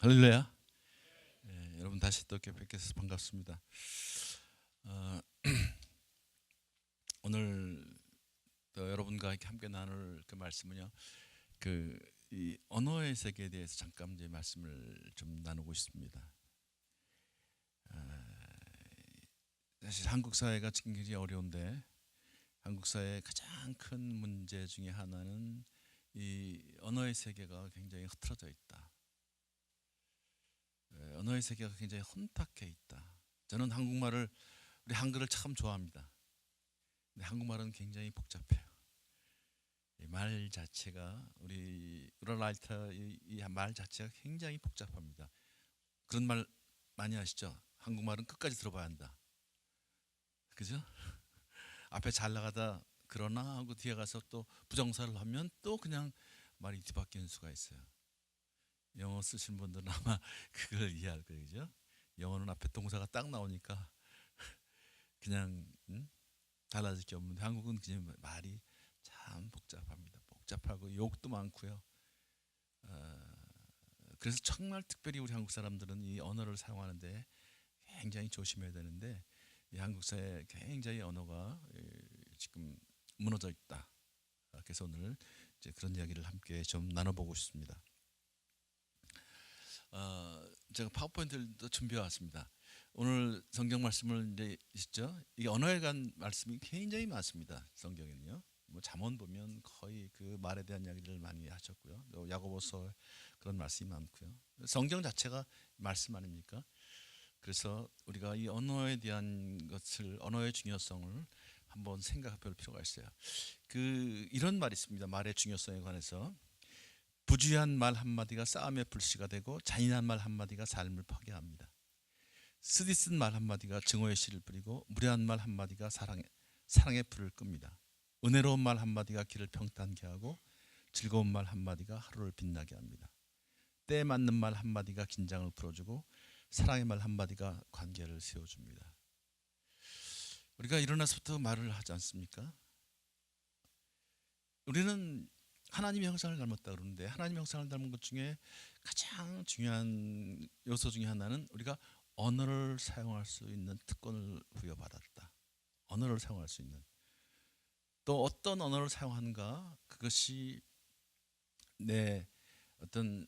할렐루야. 여러분 다시 또 뵙게서 반갑습니다. 어, 오늘 또 여러분과 이렇게 함께 나눌 그 말씀은요, 이 언어의 세계에 대해서 잠깐 이제 말씀을 좀 나누고 있습니다. 사실 한국 사회가 지금 굉장히 어려운데, 한국 사회의 가장 큰 문제 중에 하나는 이 언어의 세계가 굉장히 흐트러져 있다. 언어의 세계가 굉장히 혼탁해 있다. 저는 우리 한글을 참 좋아합니다. 근데 한국말은 굉장히 복잡해요. 이 말 자체가 우리 우랄라이터 이 말 자체가 굉장히 복잡합니다. 그런 말 많이 아시죠? 한국말은 끝까지 들어봐야 한다. 그죠? 앞에 잘 나가다 그러나 하고 뒤에 가서 또 부정사를 하면 또 그냥 말이 뒤바뀌는 수가 있어요. 영어 쓰신 분들은 아마 그걸 이해할 거예요. 그죠? 영어는 앞에 동사가 딱 나오니까 그냥 달라질 게 없는데, 한국은 그냥 말이 참 복잡합니다. 복잡하고 욕도 많고요. 그래서 정말 특별히 우리 한국 사람들은 이 언어를 사용하는데 굉장히 조심해야 되는데, 이 한국 사회 굉장히 언어가 지금 무너져 있다. 그래서 오늘 이제 그런 이야기를 함께 좀 나눠보고 싶습니다. 제가 파워포인트를 준비해 왔습니다. 오늘 성경 말씀을 이제 있죠. 이 언어에 관한 말씀이 굉장히 많습니다. 성경에는요. 뭐 잠언 보면 거의 그 말에 대한 이야기를 많이 하셨고요. 또 야고보서 그런 말씀이 많고요. 성경 자체가 말씀 아닙니까? 그래서 우리가 이 언어에 대한 언어의 중요성을 한번 생각해 볼 필요가 있어요. 이런 말이 있습니다. 말의 중요성에 관해서. 부주의한 말 한마디가 싸움의 불씨가 되고, 잔인한 말 한마디가 삶을 파괴합니다. 쓰디쓴 말 한마디가 증오의 씨를 뿌리고, 무례한 말 한마디가 사랑의 불을 끕니다. 은혜로운 말 한마디가 길을 평탄케 하고, 즐거운 말 한마디가 하루를 빛나게 합니다. 때에 맞는 말 한마디가 긴장을 풀어주고, 사랑의 말 한마디가 관계를 세워줍니다. 우리가 일어나서부터 말을 하지 않습니까? 우리는 하나님의 형상을 닮았다 그러는데, 하나님의 형상을 닮은 것 중에 가장 중요한 요소 중에 하나는 우리가 언어를 사용할 수 있는 특권을 부여받았다. 언어를 사용할 수 있는. 또 어떤 언어를 사용하는가, 그것이 내 어떤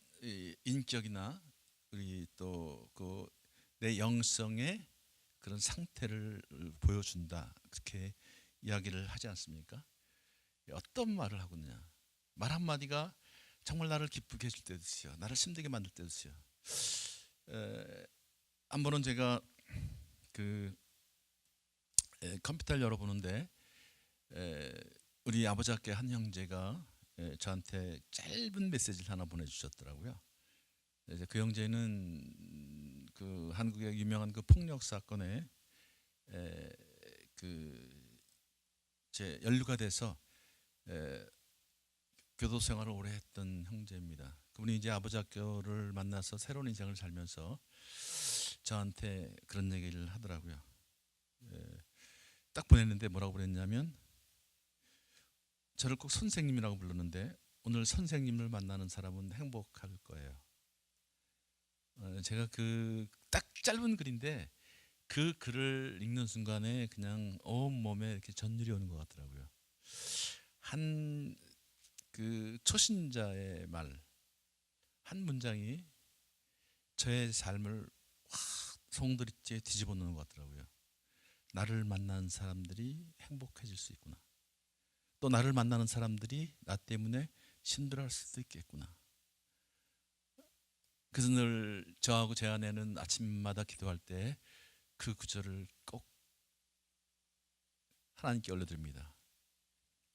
인격이나 우리 또 내 영성의 그런 상태를 보여준다, 그렇게 이야기를 하지 않습니까? 어떤 말을 하고 있느냐, 말 한마디가 정말 나를 기쁘게 해줄 때도 있어요. 나를 힘들게 만들 때도 있어요. 한 번은 제가 컴퓨터를 열어보는데, 우리 아버지께 한 형제가 저한테 짧은 메시지를 하나 보내주셨더라고요. 이제 그 형제는 그 한국의 유명한 그 폭력 사건에 제 연루가 돼서 교도 생활을 오래 했던 형제입니다. 그분이 이제 아버지 학교를 만나서 새로운 인생을 살면서 저한테 그런 얘기를 하더라고요. 딱 보냈는데 뭐라고 그랬냐면, 저를 꼭 선생님이라고 불렀는데, 오늘 선생님을 만나는 사람은 행복할 거예요. 제가 딱 짧은 글인데 그 글을 읽는 순간에 그냥 온 몸에 이렇게 전율이 오는 것 같더라고요. 한 초신자의 말 한 문장이 저의 삶을 확 송두리째 뒤집어 놓는 것 같더라고요. 나를 만나는 사람들이 행복해질 수 있구나. 또 나를 만나는 사람들이 나 때문에 힘들어할 수도 있겠구나. 그래서 늘 저하고 제 아내는 아침마다 기도할 때 그 구절을 꼭 하나님께 올려드립니다.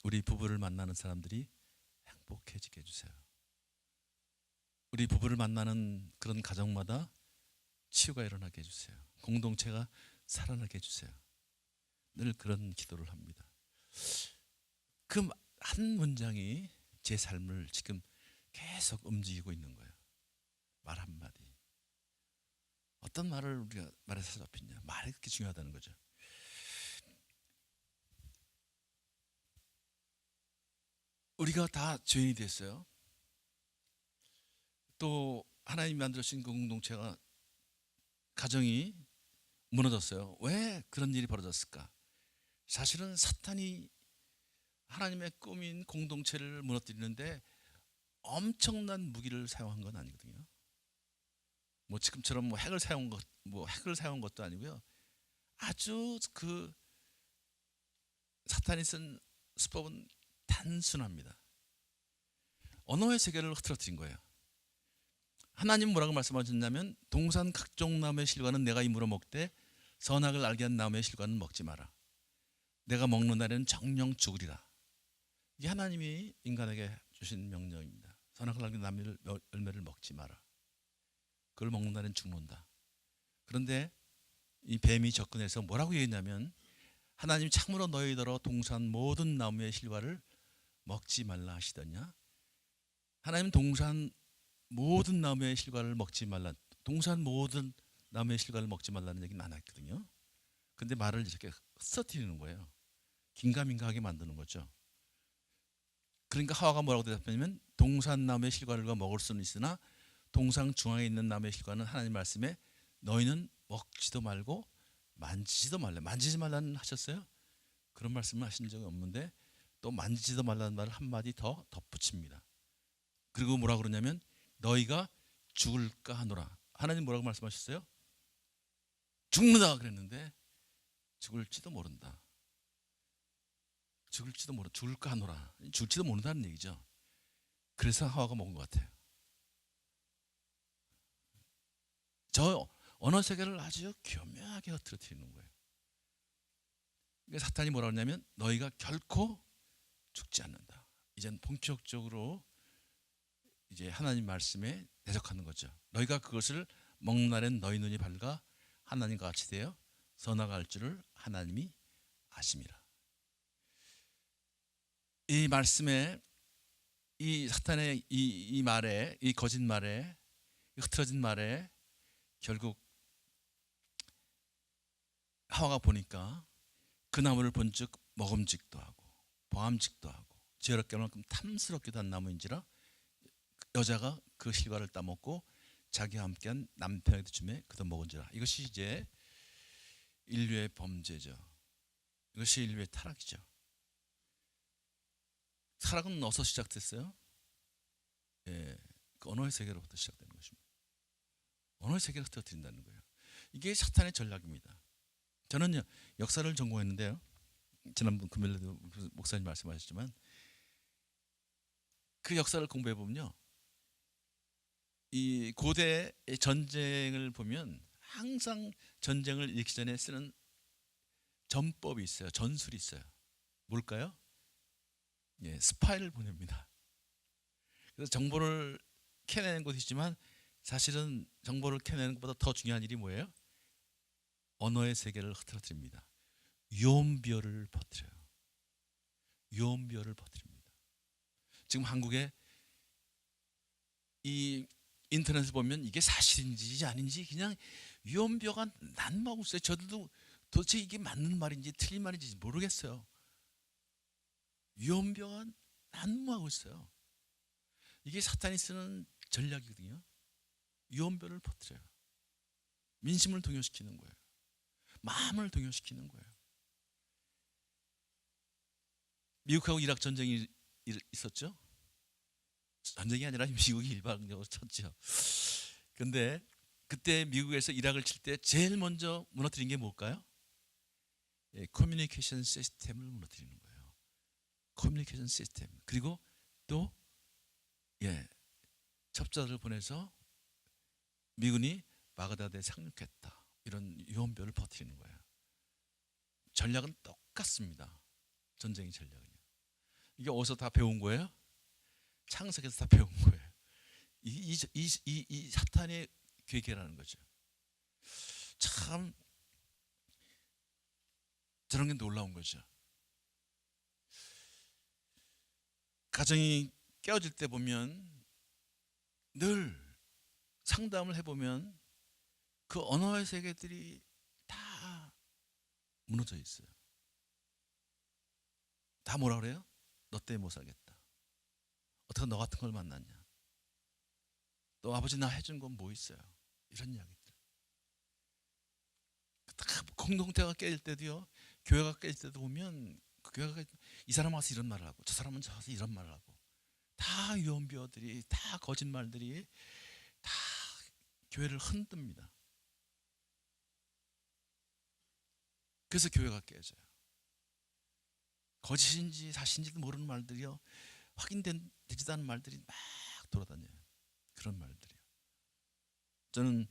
우리 부부를 만나는 사람들이 행복해지게 해주세요. 우리 부부를 만나는 그런 가정마다 치유가 일어나게 해주세요. 공동체가 살아나게 해주세요. 늘 그런 기도를 합니다. 그 한 문장이 제 삶을 지금 계속 움직이고 있는 거예요. 말 한마디. 어떤 말을 우리가 말에서 잡히냐, 말이 그렇게 중요하다는 거죠. 우리가 다 죄인이 됐어요. 또 하나님이 만들어주신 그 공동체가 가정이 무너졌어요. 왜 그런 일이 벌어졌을까? 사실은 사탄이 하나님의 꿈인 공동체를 무너뜨리는데 엄청난 무기를 사용한 건 아니거든요. 뭐 지금처럼 핵을 사용한 것도 아니고요. 아주 그 사탄이 쓴 수법은 단순합니다. 언어의 세계를 흐트러뜨린 거예요. 하나님 뭐라고 말씀하셨냐면 동산 각종 나무의 실과는 내가 이물어 먹되 선악을 알게 한 나무의 실과는 먹지 마라. 내가 먹는 날에는 정령 죽으리라. 이게 하나님이 인간에게 주신 명령입니다. 선악을 알게 나무의 열매를 먹지 마라. 그걸 먹는 날엔 죽는다. 그런데 이 뱀이 접근해서 뭐라고 얘기했냐면 하나님 참으로 너희더러 동산 모든 나무의 실과를 먹지 말라 하시더냐. 하나님 동산 모든 나무의 실과를 먹지 말라. 동산 모든 나무의 실과를 먹지 말라는 얘기는 안 했거든요. 근데 말을 이렇게 흩어뜨리는 거예요. 긴가민가하게 만드는 거죠. 그러니까 하와가 뭐라고 대답했냐면 동산 나무의 실과를 먹을 수는 있으나 동상 중앙에 있는 나무의 실과는 하나님 말씀에 너희는 먹지도 말고 만지지도 말라. 만지지 말라는 하셨어요? 그런 말씀을 하신 적이 없는데 또 만지지도 말라는 말을 한마디 더 덧붙입니다. 그리고 뭐라고 그러냐면 너희가 죽을까 하노라. 하나님 뭐라고 말씀하셨어요? 죽는다 그랬는데 죽을지도 모른다. 죽을까 하노라. 죽을지도 모른다는 얘기죠. 그래서 하와가 먹은 것 같아요. 저 언어 세계를 아주 교묘하게 흐트러뜨리는 거예요. 그러니까 사탄이 뭐라고 하냐면 너희가 결코 죽지 않는다. 이젠 본격적으로 이제 하나님 말씀에 대적하는 거죠. 너희가 그것을 먹는 날엔 너희 눈이 밝아 하나님과 같이 되어 선악을 알 줄을 하나님이 아심이라. 이 말씀에 이 사탄의 이 말에 이 거짓말에 흐트러진 말에 결국 하와가 보니까 그 나무를 본즉 먹음직도 하고 보암직도 하고 지혜롭게 만큼 탐스럽기도 한 나무인지라 여자가 그 실과를 따먹고 자기와 함께한 남편에게 주매 그도 먹은지라. 이것이 이제 인류의 범죄죠. 이것이 인류의 타락이죠. 타락은 어디서 시작됐어요? 예, 그 언어의 세계로부터 시작되는 것입니다. 언어의 세계를 흩어뜨린다는 거예요. 이게 사탄의 전략입니다. 저는 역사를 전공했는데요. 지난번 금요일에도 목사님 말씀하셨지만 그 역사를 공부해 보면요, 이 고대 전쟁을 보면 항상 전쟁을 일으키기 전에 쓰는 전법이 있어요. 전술이 있어요. 뭘까요? 예, 스파이를 보냅니다. 그래서 정보를 캐내는 것이지만 사실은 정보를 캐내는 것보다 더 중요한 일이 뭐예요? 언어의 세계를 흐트러뜨립니다. 유언비어를 퍼뜨려요. 유언비어를 퍼뜨립니다. 지금 한국에 이 인터넷을 보면 이게 사실인지 아닌지 그냥 유언비어가 난무하고 있어요. 저들도 도대체 이게 맞는 말인지 틀린 말인지 모르겠어요. 유언비어가 난무하고 있어요. 이게 사탄이 쓰는 전략이거든요. 유언비어를 퍼뜨려요. 민심을 동요시키는 거예요. 마음을 동요시키는 거예요. 미국하고 이락 전쟁이 있었죠. 전쟁이 아니라 미국이 일방적으로 쳤죠. 근데 그때 미국에서 이락을 칠 때 제일 먼저 무너뜨린 게 뭘까요? 예, 커뮤니케이션 시스템을 무너뜨리는 거예요. 커뮤니케이션 시스템. 그리고 또 첩자들을 보내서 미군이 바그다드에 상륙했다. 이런 유언비어를 퍼뜨리는 거예요. 전략은 똑같습니다. 전쟁의 전략은요. 이게 어디서 다 배운 거예요? 창세기에서 다 배운 거예요. 이 사탄의 괴계라는 거죠. 참 저런 게 놀라운 거죠. 가정이 깨어질 때 보면 늘 상담을 해보면 그 언어의 세계들이 다 무너져 있어요. 다 뭐라 그래요? 너 때문에 못 살겠다. 어떻게 너 같은 걸 만났냐? 또 아버지 나 해준 건 뭐 있어요? 이런 이야기들. 다 공동체가 깨질 때도요, 교회가 깨질 때도 보면 그 교회가 이 사람 와서 이런 말을 하고 저 사람은 저 와서 이런 말을 하고 다 유언비어들이 다 거짓말들이 다 교회를 흔듭니다. 그래서 교회가 깨져요. 거짓인지 사실인지도 모르는 말들이요, 확인되지도 않은 말들이 막 돌아다녀요. 그런 말들이요. 저는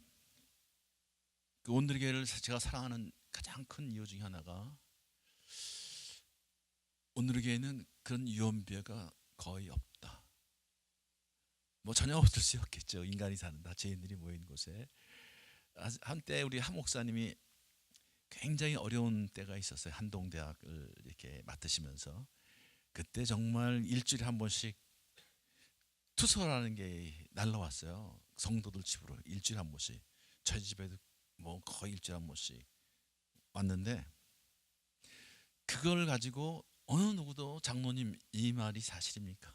그 온누리 교회를 제가 사랑하는 가장 큰 이유 중에 하나가, 온누리 교회는 그런 유언비어가 거의 없다. 뭐 전혀 없을 수 없겠죠. 인간이 사는다, 죄인들이 모인 곳에. 한때 우리 한 목사님이 굉장히 어려운 때가 있었어요. 한동대학을 이렇게 맡으시면서 그때 정말 일주일에 한 번씩 투서라는 게 날라왔어요. 성도들 집으로 일주일에 한 번씩. 저희 집에도 뭐 거의 일주일에 한 번씩 왔는데, 그걸 가지고 어느 누구도 장로님 이 말이 사실입니까?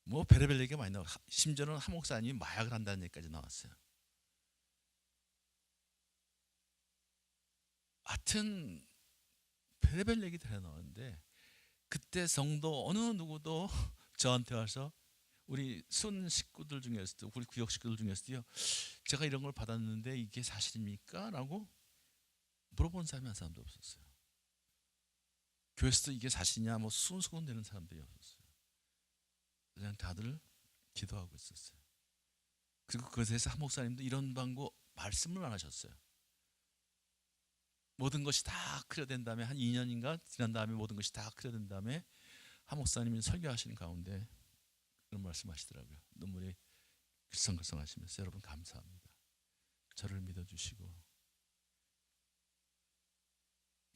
뭐 별의별 얘기가 많이 나와요. 심지어는 한 목사님이 마약을 한다는 얘기까지 나왔어요. 하여튼 별의별 얘기들 해나오는데, 그때 성도 어느 누구도 저한테 와서, 우리 순 식구들 중에서도, 우리 구역 식구들 중에서도요, 제가 이런 걸 받았는데 이게 사실입니까? 라고 물어본 사람이 한 사람도 없었어요. 교회에서도 이게 사실이냐 뭐 수근수근 되는 사람들이 없었어요. 그냥 다들 기도하고 있었어요. 그리고 그것에 대해서 한 목사님도 이런 방법 말씀을 안 하셨어요. 모든 것이 다 클리어된 다음에 한 2년인가 지난 다음에 모든 것이 다 클리어된 다음에 한 목사님이 설교하시는 가운데 그런 말씀하시더라고요. 눈물이 글썽글썽하시면서, 여러분 감사합니다. 저를 믿어주시고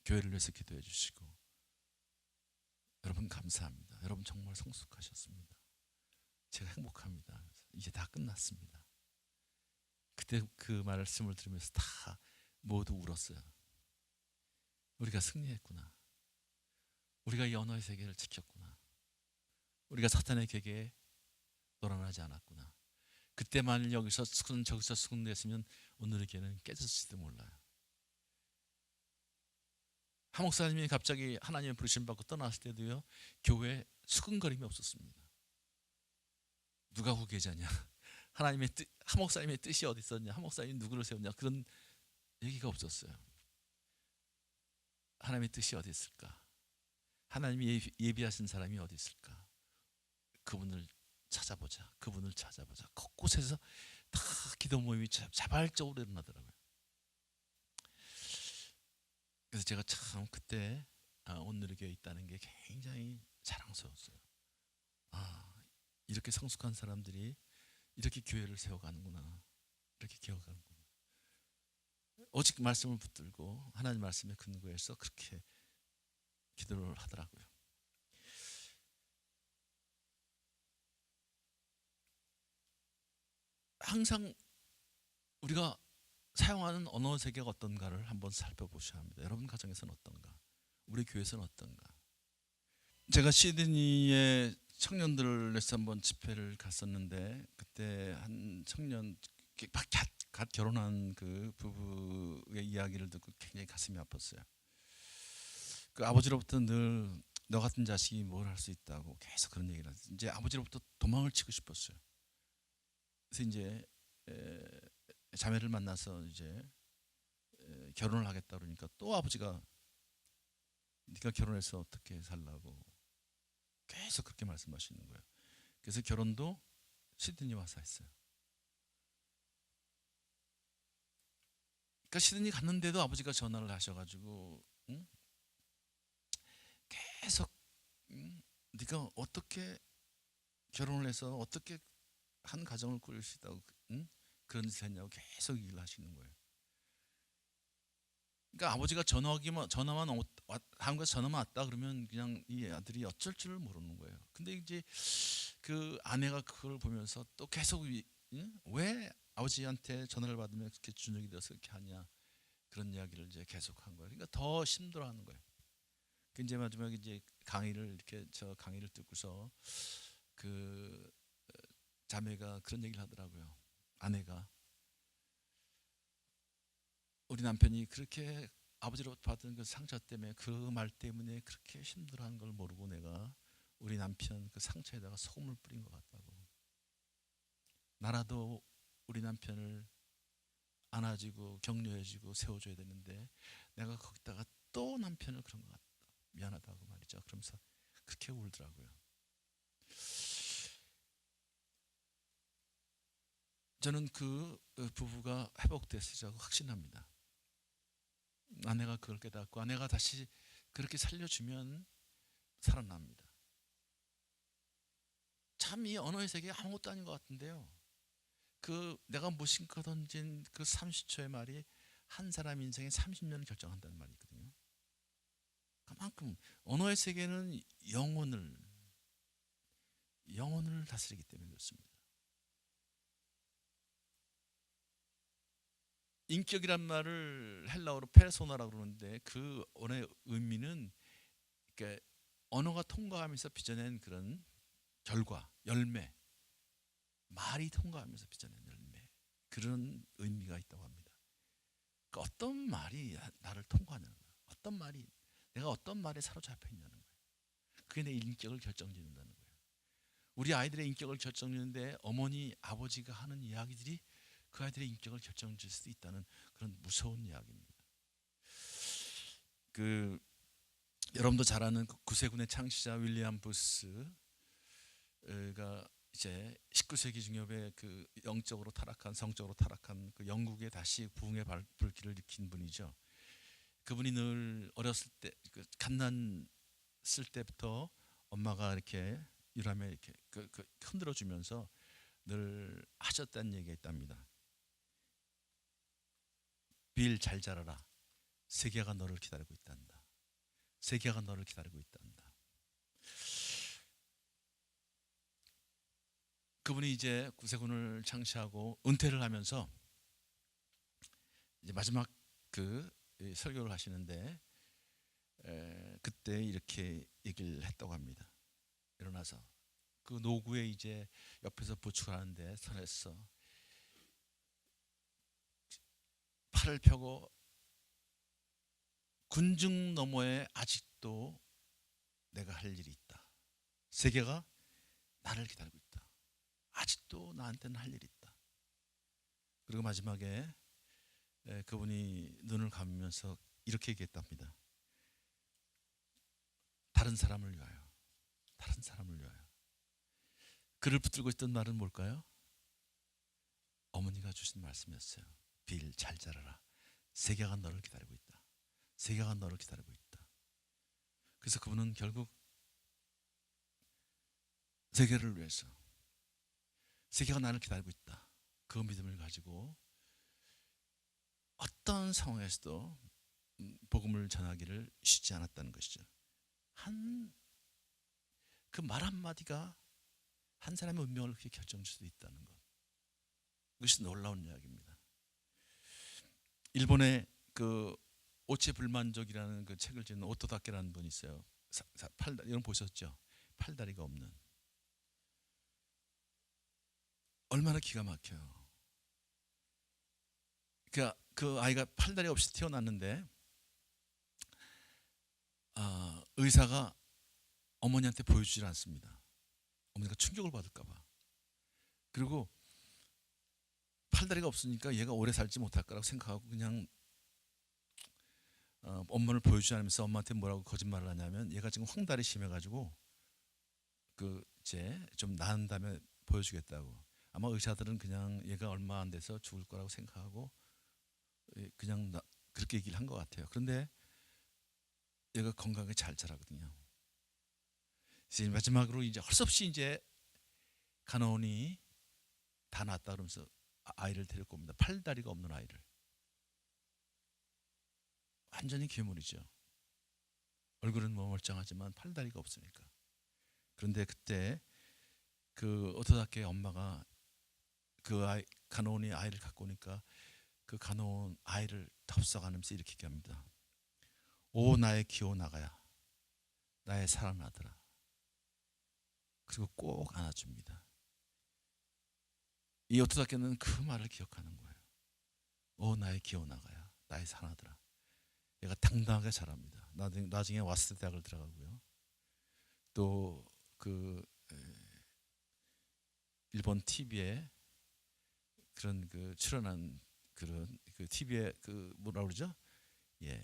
교회를 위해서 기도해 주시고 여러분 감사합니다. 여러분 정말 성숙하셨습니다. 제가 행복합니다. 이제 다 끝났습니다. 그때 그 말씀을 들으면서 다 모두 울었어요. 우리가 승리했구나. 우리가 이 언어의 세계를 지켰구나. 우리가 사탄의 계계에 놀아나지 않았구나. 그때 만일 여기서 저기서 수군됐으면 오늘의 교회는 깨졌을지도 몰라요. 한 목사님이 갑자기 하나님의 부르심 받고 떠났을 때도요, 교회에 수근거림이 없었습니다. 누가 후계자냐, 하나님의 뜻, 한 목사님의 뜻이 어디 있었냐, 한 목사님이 누구를 세웠냐, 그런 얘기가 없었어요. 하나님의 뜻이 어디 있을까? 하나님이 예비하신 사람이 어디 있을까? 그분을 찾아보자. 그분을 찾아보자. 곳곳에서 다 기도 모임이 자발적으로 일어나더라고요. 그래서 제가 참 그때 온누리 교회에 있다는 게 굉장히 자랑스러웠어요. 이렇게 성숙한 사람들이 이렇게 교회를 세워가는구나. 이렇게 기억하는구나. 오직 말씀을 붙들고 하나님 말씀에 근거해서 그렇게 기도를 하더라고요. 항상 우리가 사용하는 언어 세계가 어떤가를 한번 살펴보셔야 합니다. 여러분 가정에서는 어떤가? 우리 교회에서는 어떤가? 제가 시드니에 청년들을 위해서 한번 집회를 갔었는데, 그때 한 청년 갓 결혼한 그 부부의 이야기를 듣고 굉장히 가슴이 아팠어요. 그 아버지로부터 늘 너 같은 자식이 뭘 할 수 있다고 계속 그런 얘기를 하셨어요. 이제 아버지로부터 도망을 치고 싶었어요. 그래서 이제 자매를 만나서 이제 결혼을 하겠다 그러니까 또 아버지가 네가 결혼해서 어떻게 살라고 계속 그렇게 말씀하시는 거예요. 그래서 결혼도 시드니 와서 했어요. 그러니까 시드니 갔는데도 아버지가 전화를 하셔가지고 계속 네가 어떻게 결혼을 해서 어떻게 한 가정을 꾸릴 수 있다고 그런 짓을 했냐고 계속 얘기를 하시는 거예요. 그러니까 아버지가 전화만 한국에서 전화만 왔다 그러면 그냥 이 아들이 어쩔 줄을 모르는 거예요. 근데 이제 그 아내가 그걸 보면서 또 계속 왜 아버지한테 전화를 받으면 그렇게 준역이 되어서 그렇게 하냐, 그런 이야기를 이제 계속 한 거예요. 그러니까 더 힘들어하는 거예요. 그 이제 마지막에 이제 강의를 듣고서 그 자매가 그런 얘기를 하더라고요. 아내가 우리 남편이 그렇게 아버지로부터 받은 그 상처 때문에 그 말 때문에 그렇게 힘들어하는 걸 모르고 내가 우리 남편 그 상처에다가 소금을 뿌린 것 같다고. 나라도 우리 남편을 안아주고 격려해주고 세워줘야 되는데 내가 거기다가 또 남편을 그런 것 같다. 미안하다고 말이죠. 그러면서 그렇게 울더라고요. 저는 그 부부가 회복됐으리라고 확신합니다. 아내가 그걸 깨닫고 아내가 다시 그렇게 살려주면 살아납니다. 참 이 언어의 세계 아무것도 아닌 것 같은데요. 그 내가 무심코 던진 그 30초의 말이 한 사람 인생의 30년을 결정한다는 말이 있거든요. 그만큼 언어의 세계는 영혼을 다스리기 때문에 그렇습니다. 인격이란 말을 헬라어로 페르소나라고 그러는데 그 언어의 의미는 그러니까 언어가 통과하면서 빚어낸 그런 결과, 열매, 말이 통과하면서 빚어낸 열매, 그런 의미가 있다고 합니다. 그러니까 어떤 말이 나를 통과하냐는 거예요. 어떤 말이 내가 어떤 말에 사로잡혀 있냐는 거예요. 그게 내 인격을 결정짓는다는 거예요. 우리 아이들의 인격을 결정짓는데 어머니, 아버지가 하는 이야기들이 그 아이들의 인격을 결정질 수도 있다는 그런 무서운 이야기입니다. 그 여러분도 잘 아는 그 구세군의 창시자 윌리엄 부스가 이제 19세기 중엽에 그 영적으로 타락한 성적으로 타락한 그 영국에 다시 부흥의 불길을 일으킨 분이죠. 그분이 늘 어렸을 때 그 갓난 쓸 때부터 엄마가 이렇게 유람에 이렇게 흔들어 주면서 늘 하셨다는 얘기가 있답니다. 빌 잘 자라라. 세계가 너를 기다리고 있단다. 세계가 너를 기다리고 있단다. 그분이 이제 구세군을 창시하고 은퇴를 하면서 이제 마지막 그 설교를 하시는데 그때 이렇게 얘기를 했다고 합니다. 일어나서 그 노구에 이제 옆에서 부축하는데 서서 팔을 펴고 군중 너머에 아직도 내가 할 일이 있다. 세계가 나를 기다리고 있다. 아직도 나한테는 할 일이 있다. 그리고 마지막에 그분이 눈을 감으면서 이렇게 얘기했답니다. 다른 사람을 위하여, 다른 사람을 위하여. 그를 붙들고 있던 말은 뭘까요? 어머니가 주신 말씀이었어요. 빌 잘 자라라. 세계가 너를 기다리고 있다. 세계가 너를 기다리고 있다. 그래서 그분은 결국 세계를 위해서 세계가 나를 기다리고 있다. 그 믿음을 가지고 어떤 상황에서도 복음을 전하기를 쉬지 않았다는 것이죠. 그 말 한마디가 한 사람의 운명을 그렇게 결정할 수도 있다는 것. 그것이 놀라운 이야기입니다. 일본의 그 오체 불만족이라는 그 책을 지은 오토다케라는 분이 있어요. 이런 보셨죠? 팔다리가 없는. 얼마나 기가 막혀요. 그 아이가 팔다리 없이 태어났는데 의사가 어머니한테 보여주질 않습니다. 어머니가 충격을 받을까 봐. 그리고 팔다리가 없으니까 얘가 오래 살지 못할 거라고 생각하고 그냥 엄마를 보여주지 않으면서 엄마한테 뭐라고 거짓말을 하냐면 얘가 지금 황달이 심해가지고 그 이제 좀 나은 다음에 보여주겠다고. 아마 의사들은 그냥 얘가 얼마 안 돼서 죽을 거라고 생각하고 그냥 그렇게 얘기를 한 것 같아요. 그런데 얘가 건강하게 잘 자라거든요. 그래서 마지막으로 이제 할 수 없이 이제 간호원이 다 낫다 그러면서 아이를 데리고 옵니다. 팔다리가 없는 아이를. 완전히 괴물이죠. 얼굴은 뭐 멀쩡하지만 팔다리가 없으니까. 그런데 그때 그 오토다케 엄마가 그 간호원이 아이를 갖고 오니까 그 간호원 아이를 덥석 안으면서 이렇게 얘기합니다. 오 나의 기호 나가야, 나의 사랑하더라. 그리고 꼭 안아줍니다. 이 오토다케는 그 말을 기억하는 거예요. 오 나의 기어나가야, 나의 사나들아. 얘가 당당하게 자랍니다. 나중에 와스대 대학을 들어가고요. 또 그 일본 TV에 그런 그 출연한 그런 그 TV에 그 뭐라 그러죠? 예,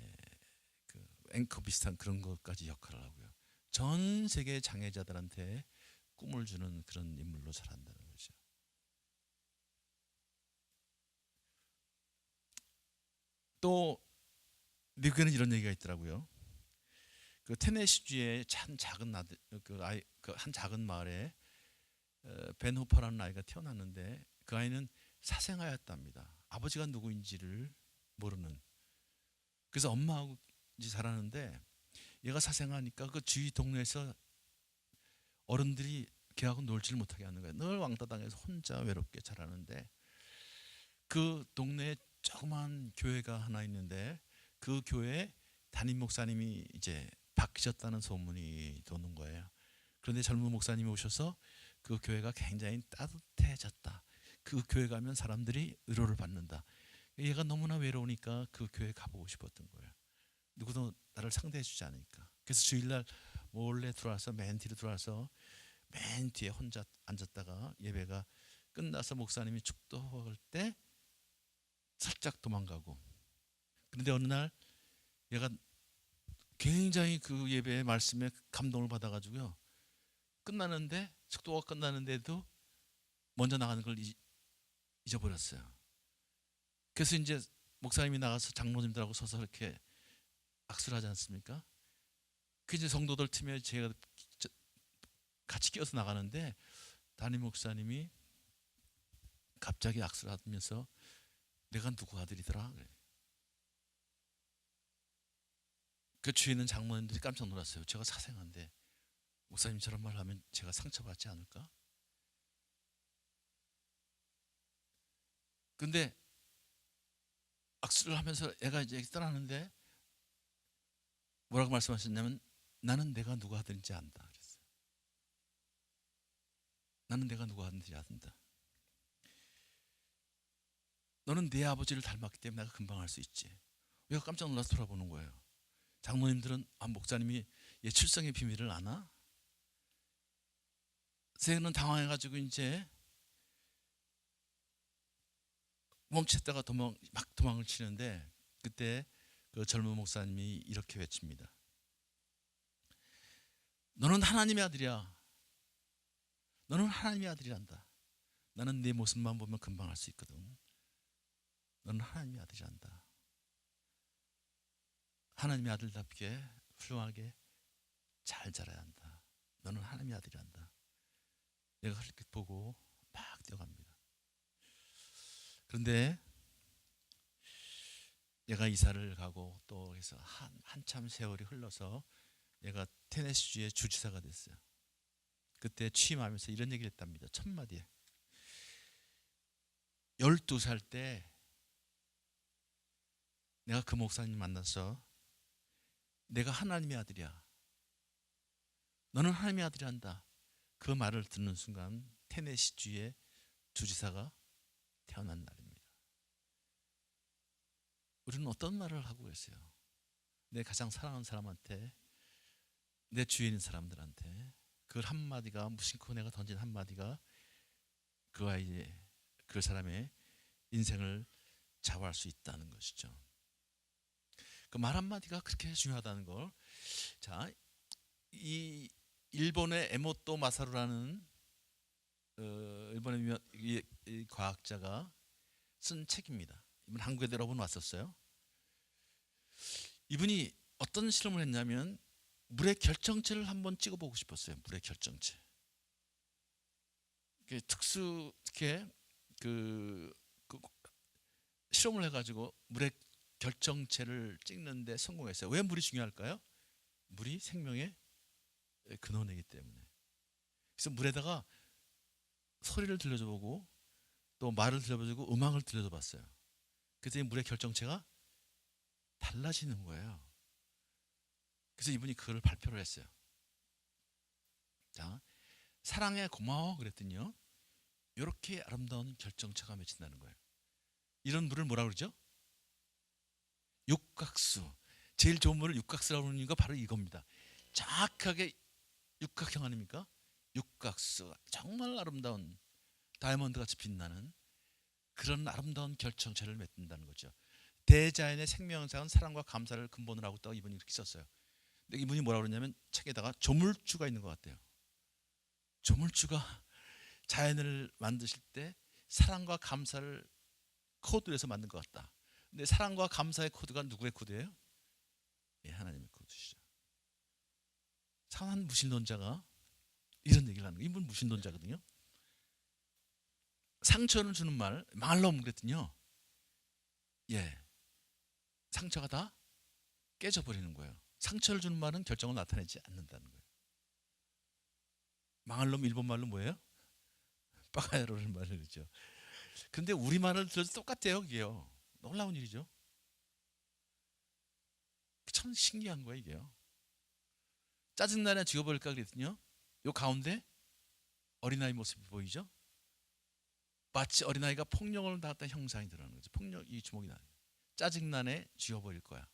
그 앵커 비슷한 그런 것까지 역할을 하고요. 전 세계 장애자들한테 꿈을 주는 그런 인물로 자란다는 거죠. 또 미국에는 이런 얘기가 있더라고요. 그 테네시주의 한 작은 아들, 한 작은 마을에 벤 호퍼라는 아이가 태어났는데 그 아이는 사생아였답니다. 아버지가 누구인지를 모르는. 그래서 엄마하고 이제 자라는데 얘가 사생아니까 그 주위 동네에서 어른들이 걔하고 놀지를 못하게 하는 거예요. 늘 왕따 당해서 혼자 외롭게 자라는데 그 동네에 조그만 교회가 하나 있는데 그 교회에 담임 목사님이 이제 바뀌셨다는 소문이 도는 거예요. 그런데 젊은 목사님이 오셔서 그 교회가 굉장히 따뜻해졌다. 그 교회 가면 사람들이 위로를 받는다. 얘가 너무나 외로우니까 그 교회 가보고 싶었던 거예요. 누구도 나를 상대해 주지 않으니까. 그래서 주일날 몰래 들어와서 맨 뒤로 들어와서 맨 뒤에 혼자 앉았다가 예배가 끝나서 목사님이 축도할 때 살짝 도망가고. 그런데 어느 날 얘가 굉장히 그 예배의 말씀에 감동을 받아가지고요. 끝나는데 축도가 끝나는데도 먼저 나가는 걸 잊어버렸어요. 그래서 이제 목사님이 나가서 장로님들하고 서서 이렇게 악수를 하지 않습니까? 그 이제 성도들 틈에 제가 같이 끼어서 나가는데 담임 목사님이 갑자기 악수를 하면서 내가 누구 아들이더라? 그 주위에 있는 장로님들이 깜짝 놀랐어요. 제가 사생아인데 목사님 저런 말 하면 제가 상처받지 않을까? 근데 악수를 하면서 애가 이제 떠나는데 뭐라고 말씀하셨냐면 나는 내가 누가 아들인지 안다 그랬어요. 나는 내가 누가 아들인지 안다. 너는 네 아버지를 닮았기 때문에 내가 금방 알 수 있지. 얘가 깜짝 놀라서 돌아보는 거예요. 장로님들은 목사님이 얘 출생의 비밀을 아나? 쟤는 당황해가지고 이제 멈췄다가 막 도망을 치는데 그때 그 젊은 목사님이 이렇게 외칩니다. 너는 하나님의 아들이야. 너는 하나님의 아들이란다. 나는 네 모습만 보면 금방 알 수 있거든. 너는 하나님의 아들이란다. 하나님의 아들답게 훌륭하게 잘 자라야 한다. 너는 하나님의 아들이란다. 내가 그렇게 보고 막 뛰어갑니다. 그런데 얘가 이사를 가고 또 해서 한참 세월이 흘러서 얘가 테네시주의 주지사가 됐어요. 그때 취임하면서 이런 얘기를 했답니다. 첫 마디에 12살 때 내가 그 목사님 만나서 내가 하나님의 아들이야. 너는 하나님의 아들이란다. 그 말을 듣는 순간 테네시주의 주지사가 태어난 날입니다. 우리는 어떤 말을 하고 계세요? 내 가장 사랑하는 사람한테, 내 주위에 있는 사람들한테 그 한마디가 무심코 내가 던진 한마디가 그 아이의 그 사람의 인생을 좌우할 수 있다는 것이죠. 그 말 한마디가 그렇게 중요하다는 걸. 자, 이 일본의 에모토 마사루라는 일본의 이 과학자가 쓴 책입니다. 이분 한국에 여러 번 왔었어요. 이분이 어떤 실험을 했냐면 물의 결정체를 한번 찍어보고 싶었어요. 물의 결정체. 특수하게 그 실험을 해가지고 물의 결정체를 찍는데 성공했어요. 왜 물이 중요할까요? 물이 생명의 근원이기 때문에. 그래서 물에다가 소리를 들려줘보고 또 말을 들려주고 음악을 들려줘봤어요. 그래서 이 물의 결정체가 달라지는 거예요. 그래서 이분이 그걸 발표를 했어요. 자, 사랑해 고마워 그랬더니요. 이렇게 아름다운 결정체가 맺힌다는 거예요. 이런 물을 뭐라 그러죠? 육각수. 제일 좋은 물을 육각수라고 하는 이유가 바로 이겁니다. 정확하게 육각형 아닙니까? 육각수. 정말 아름다운 다이아몬드 같이 빛나는 그런 아름다운 결정체를 맺는다는 거죠. 대자연의 생명상은 사랑과 감사를 근본으로 하고 있다고 이분이 이렇게 썼어요. 근데 이분이 뭐라고 그러냐면 책에다가 조물주가 있는 것 같아요. 조물주가 자연을 만드실 때 사랑과 감사를 코드로 해서 만든 것 같다. 근데 사랑과 감사의 코드가 누구의 코드예요? 예, 하나님의 코드시죠. 한 무신론자가 이런 얘기를 하는 거예요. 이분 무신론자거든요. 상처를 주는 말로 하면 그랬더니요. 예, 상처가 다 깨져버리는 거예요. 상처를 주는 말은 결정을 나타내지 않는다는 거예요. 망할 놈 일본 말로 뭐예요? 빠가야로라는 말을 그러죠. 근데 우리말을 들어도 똑같아요. 이게요. 놀라운 일이죠. 참 신기한 거예요. 이게요. 짜증나냐 죽여버릴까 그랬더니요. 요 가운데 어린아이 모습이 보이죠. 마치 어린아이가 폭력을 당했던 형상이 드러나는 거죠. 폭력, 이 주먹이 나요. 짜증나네 죽여버릴 거야.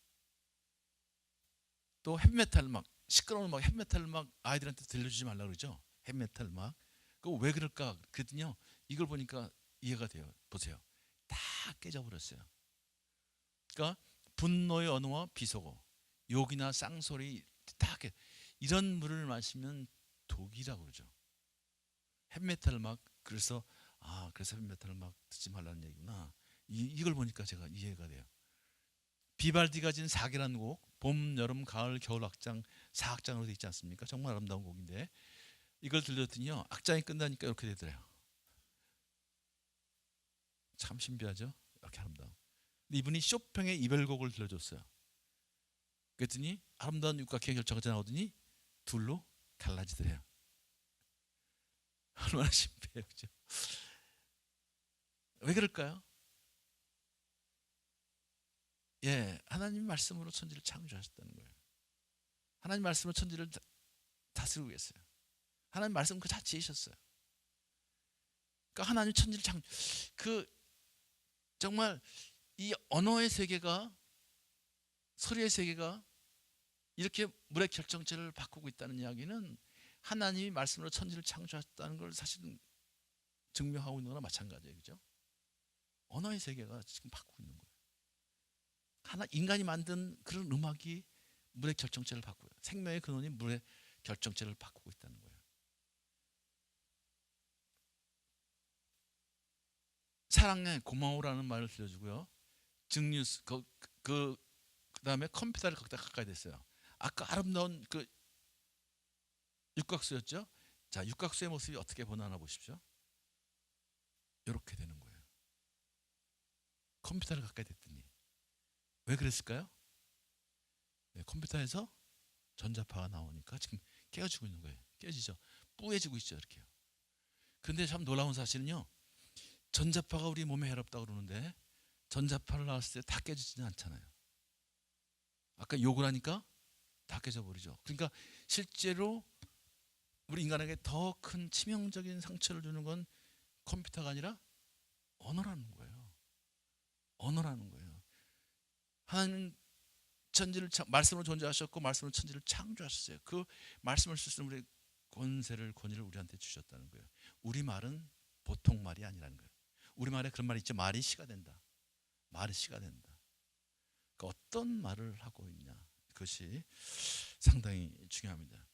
또 헤비메탈 막 시끄러운 막 헤비메탈 막 아이들한테 들려주지 말라 그러죠. 헤비메탈 막. 그거 왜 그럴까 그랬더니요. 이걸 보니까 이해가 돼요. 보세요. 다 깨져버렸어요. 그러니까 분노의 언어와 비속어, 욕이나 쌍소리 다 깨. 이런 물을 마시면 독이라고 그러죠. 헤비메탈 막. 그래서 그래서 헤비메탈을 막 듣지 말라는 얘기구나. 이걸 보니까 제가 이해가 돼요. 비발디가 진 4개라는 곡, 봄, 여름, 가을, 겨울 악장 4악장으로 되어 있지 않습니까? 정말 아름다운 곡인데 이걸 들렸더니요. 악장이 끝나니까 이렇게 되더래요. 참 신비하죠? 이렇게 아름다워. 근데 이분이 쇼팽의 이별곡을 들려줬어요. 그랬더니 아름다운 육각형 결정체가 나오더니 둘로 갈라지더래요. 얼마나 신비해요. 그죠? 왜 그럴까요? 예, 하나님 말씀으로 천지를 창조하셨다는 거예요. 하나님 말씀으로 천지를 다스리고 계세요. 하나님 말씀 그 자체이셨어요. 그러니까 하나님 천지를 정말 이 언어의 세계가, 소리의 세계가 이렇게 물의 결정체를 바꾸고 있다는 이야기는 하나님이 말씀으로 천지를 창조하셨다는 걸 사실은 증명하고 있는 거나 마찬가지예요. 그죠? 언어의 세계가 지금 바꾸고 있는 거예요. 인간이 만든 그런 음악이 물의 결정체를 바꾸고요. 생명의 근원이 물의 결정체를 바꾸고 있다는 거예요. 사랑해 고마워라는 말을 들려주고요. 증류수 그다음에 컴퓨터를 거기다 가까이 됐어요. 아까 아름다운 그 육각수였죠. 자, 육각수의 모습이 어떻게 변하나 보십시오. 이렇게 되는 거예요. 컴퓨터를 가까이 됐더니 왜 그랬을까요? 네, 컴퓨터에서 전자파가 나오니까 지금 깨어지고 있는 거예요. 깨지죠. 뿌얘지고 있죠. 이렇게요. 근데 참 놀라운 사실은요. 전자파가 우리 몸에 해롭다고 그러는데 전자파를 나왔을 때 다 깨지지는 않잖아요. 아까 욕을 하니까 다 깨져버리죠. 그러니까 실제로 우리 인간에게 더 큰 치명적인 상처를 주는 건 컴퓨터가 아니라 언어라는 거예요. 언어라는 거예요. 하나님은 천지를 말씀으로 존재하셨고 말씀으로 천지를 창조하셨어요. 그 말씀을 쓸 수 있는 우리 권위를 우리한테 주셨다는 거예요. 우리 말은 보통 말이 아니라는 거예요. 우리 말에 그런 말이 있죠. 말이 시가 된다. 말이 시가 된다. 그러니까 어떤 말을 하고 있냐. 그것이 상당히 중요합니다.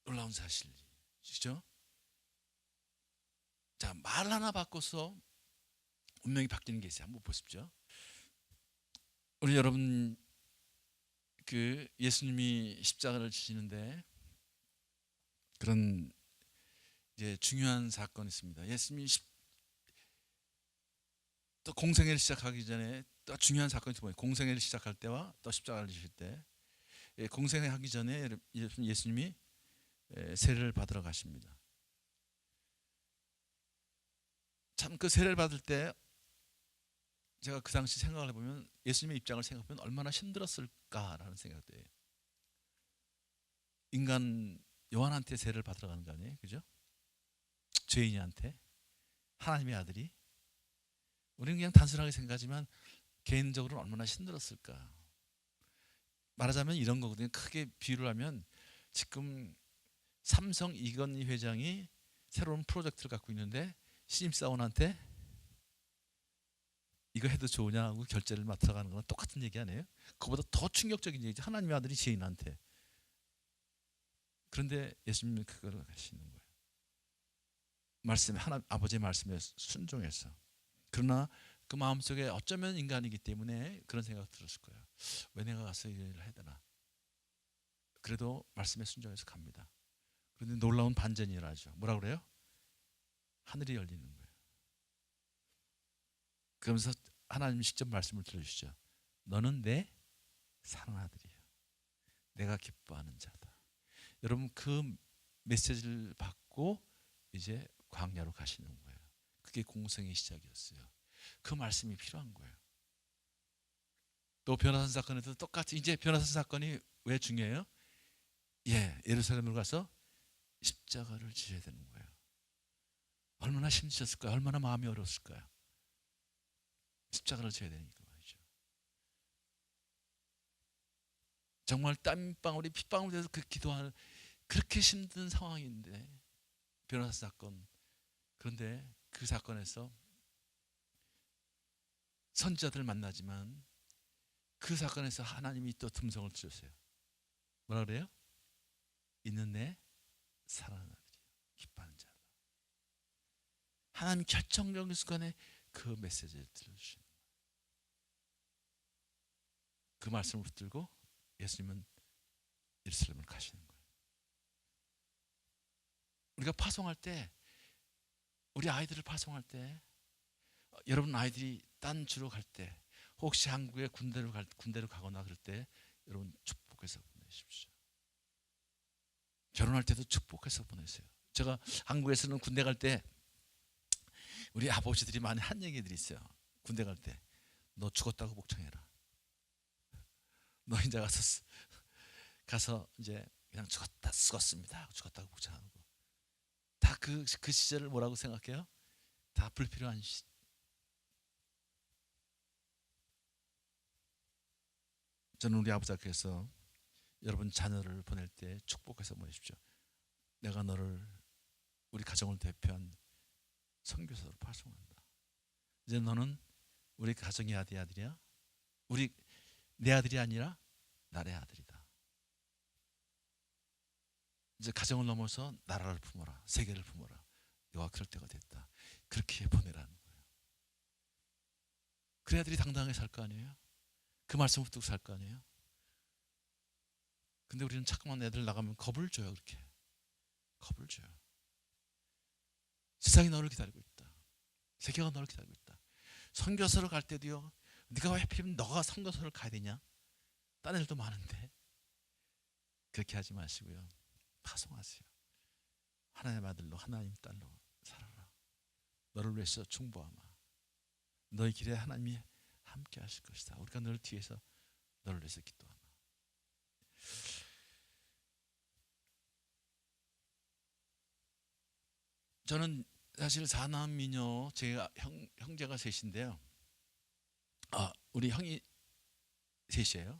놀라운 사실이죠. 자, 말 하나 바꿔서 운명이 바뀌는 게 있어요. 한번 보십시오. 우리 여러분 그 예수님이 십자가를 지시는데 그런 이제 중요한 사건이 있습니다. 예수님이 또 공생애를 시작하기 전에 또 중요한 사건이 두 번. 공생애를 시작할 때와 또 십자가를 지실 때. 공생애 하기 전에 예수님이 세례를 받으러 가십니다. 참 그 세례를 받을 때 제가 그 당시 생각을 해보면 예수님의 입장을 생각해보면 얼마나 힘들었을까라는 생각도 해요. 인간 요한한테 세례를 받으러 가는 거 아니에요, 그죠? 죄인한테 하나님의 아들이. 우리는 그냥 단순하게 생각하지만 개인적으로는 얼마나 힘들었을까. 말하자면 이런 거거든요. 크게 비유를 하면 지금 삼성 이건희 회장이 새로운 프로젝트를 갖고 있는데 신입사원한테 이거 해도 좋으냐 하고 결제를 맡아가는 거랑 똑같은 얘기 아니에요? 그보다 더 충격적인 얘기죠. 하나님의 아들이 죄인한테. 그런데 예수님은 그걸 하시는 거예요. 말씀에 아버지의 말씀에 순종해서. 그러나 그 마음속에 어쩌면 인간이기 때문에 그런 생각 들었을 거예요. 왜 내가 가서 이 일을 해야 되나. 그래도 말씀에 순종해서 갑니다. 그런데 놀라운 반전이 일어나죠. 뭐라 그래요? 하늘이 열리는 거예요. 그러면서 하나님이 직접 말씀을 들어주시죠. 너는 내 사랑하는 아들이야. 내가 기뻐하는 자다. 여러분 그 메시지를 받고 이제 광야로 가시는 거예요. 그게 공생의 시작이었어요. 그 말씀이 필요한 거예요. 또 변화산 사건에도 똑같이 이제 변화산 사건이 왜 중요해요? 예루살렘으로 가서 십자가를 지셔야 되는 거예요. 얼마나 힘드셨을까요? 얼마나 마음이 어려웠을까요? 십자가를 져야 되니까 말이죠. 정말 땀방울이 핏방울이 돼서 그 기도하는 그렇게 힘든 상황인데 변호사 사건. 그런데 그 사건에서 선지자들을 만나지만 그 사건에서 하나님이 또 듬성을 주셨어요. 뭐라 그래요? 있는 내 사랑하는 아들이요 기뻐하는 자다. 하나님 결정적인 순간에 그 메시지를 들려주시는 거예요. 그 말씀을 붙들고 예수님은 예루살렘을 가시는 거예요. 우리가 파송할 때, 우리 아이들을 파송할 때, 여러분 아이들이 딴 주로 갈 때, 혹시 한국에 군대로 가거나 그럴 때 여러분 축복해서 보내십시오. 결혼할 때도 축복해서 보내세요. 제가 한국에서는 군대 갈 때 우리 아버지들이 많이 한 얘기들이 있어요. 군대 갈 때 너 죽었다고 복창해라. 너 이제 가서 이제 그냥 죽었습니다. 죽었다고 복창하고. 다 그 시절을 뭐라고 생각해요? 다 불필요한 저는 우리 아버지께서 여러분 자녀를 보낼 때 축복해서 보내십시오. 내가 너를 우리 가정을 대표한 선교사로 파송한다. 이제 너는 우리 가정의 아들이야. 내 아들이 아니라 나의 아들이다. 이제 가정을 넘어서 나라를 품어라. 세계를 품어라. 너가 그럴 때가 됐다. 그렇게 보내라는 거예요. 그래야 아들이 당당하게 살 거 아니에요? 그 말씀을 듣고 살 거 아니에요? 근데 우리는 자꾸만 애들 나가면 겁을 줘요. 그렇게 겁을 줘요. 세상이 너를 기다리고 있다. 세계가 너를 기다리고 있다. 선교사로 갈 때도요. 네가 왜 하필이면 너가 선교사를 가야 되냐? 딴 애들도 많은데. 그렇게 하지 마시고요. 파송하세요. 하나님의 아들로 하나님 딸로 살아라. 너를 위해서 충보하마. 너의 길에 하나님이 함께 하실 것이다. 우리가 늘 뒤에서 너를 위해서 기도하마. 저는 사실 사남 미녀 제가 형제가 셋인데요. 우리 형이 셋이에요.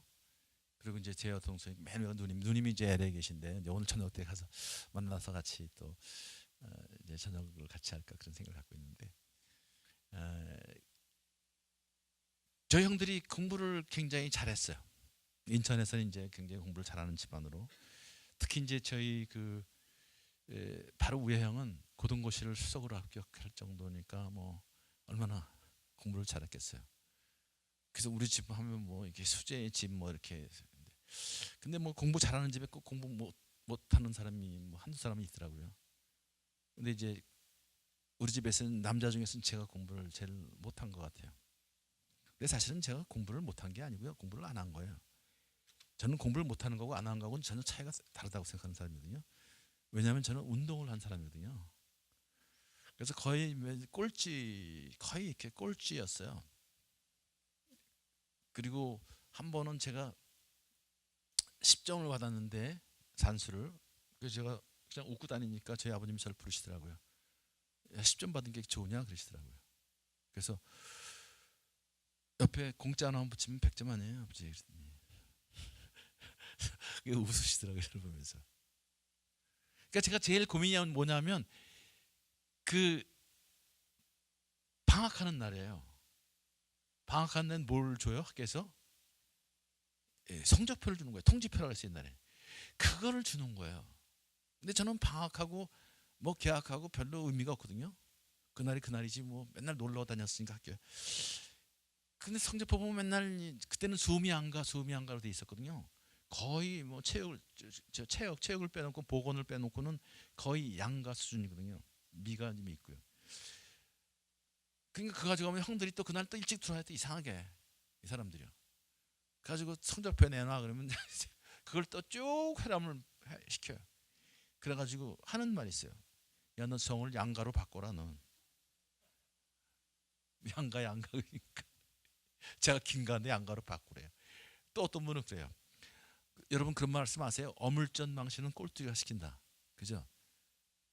그리고 이제 제 여동생이 맨 위가 누님이 이제 LA에 계신데 이제 오늘 저녁 때 가서 만나서 같이 또 이제 저녁을 같이 할까 그런 생각을 갖고 있는데 저희 형들이 공부를 굉장히 잘했어요. 인천에서는 이제 굉장히 공부를 잘하는 집안으로 특히 이제 저희 바로 우에 형은 고등고시를 수석으로 합격할 정도니까 뭐 얼마나 공부를 잘했겠어요. 그래서 우리 집 하면 뭐 이렇게 수재의 집 뭐 이렇게 근데 뭐 공부 잘하는 집에 꼭 공부 못하는 사람이 뭐 한두 사람이 있더라고요. 근데 이제 우리 집에서는 남자 중에서는 제가 공부를 제일 못한 것 같아요. 근데 사실은 제가 공부를 못한 게 아니고요. 공부를 안 한 거예요. 저는 공부를 못하는 거고 안 한 거하고는 전혀 차이가 다르다고 생각하는 사람이거든요. 왜냐하면 저는 운동을 한 사람이거든요. 그래서 거의 이렇게 꼴찌였어요. 그리고 한 번은 제가 10점을 받았는데 산수를 그래서 제가 그냥 웃고 다니니까 저희 아버님이 저를 부르시더라고요. 10점 받은 게 좋으냐 그러시더라고요. 그래서 옆에 공짜 하나만 붙이면 100점 아니에요 아버지. 웃으시더라고요. 저를 보면서. 그러니까 제가 제일 고민이 뭐냐면 그 방학하는 날이에요. 방학하는 날은 뭘 줘요? 학교에서 성적표를 주는 거예요. 통지표라고 했어요 옛날에. 그거를 주는 거예요. 근데 저는 방학하고 뭐 개학하고 별로 의미가 없거든요. 그날이 그날이지 뭐 맨날 놀러 다녔으니까 학교에. 근데 성적표 보면 맨날 그때는 수음이 안가로 돼 있었거든요. 거의 뭐 체육을 빼놓고 보건을 빼놓고는 거의 양가 수준이거든요. 미가 좀 있고요. 그러니까 그거 가지고 가면 형들이 또 그날 또 일찍 들어와야 돼. 이상하게 이 사람들이요. 가지고 성적표 내놔 그러면 그걸 또 쭉 회람을 시켜요. 그래가지고 하는 말이 있어요. 야, 너 성을 양가로 바꿔라. 넌 양가 그러니까 제가 긴가인데 양가로 바꾸래요. 또 어떤 분은 그래요. 여러분 그런 말씀 아세요? 어물전 망신은 꼴뚜기가 시킨다. 그죠?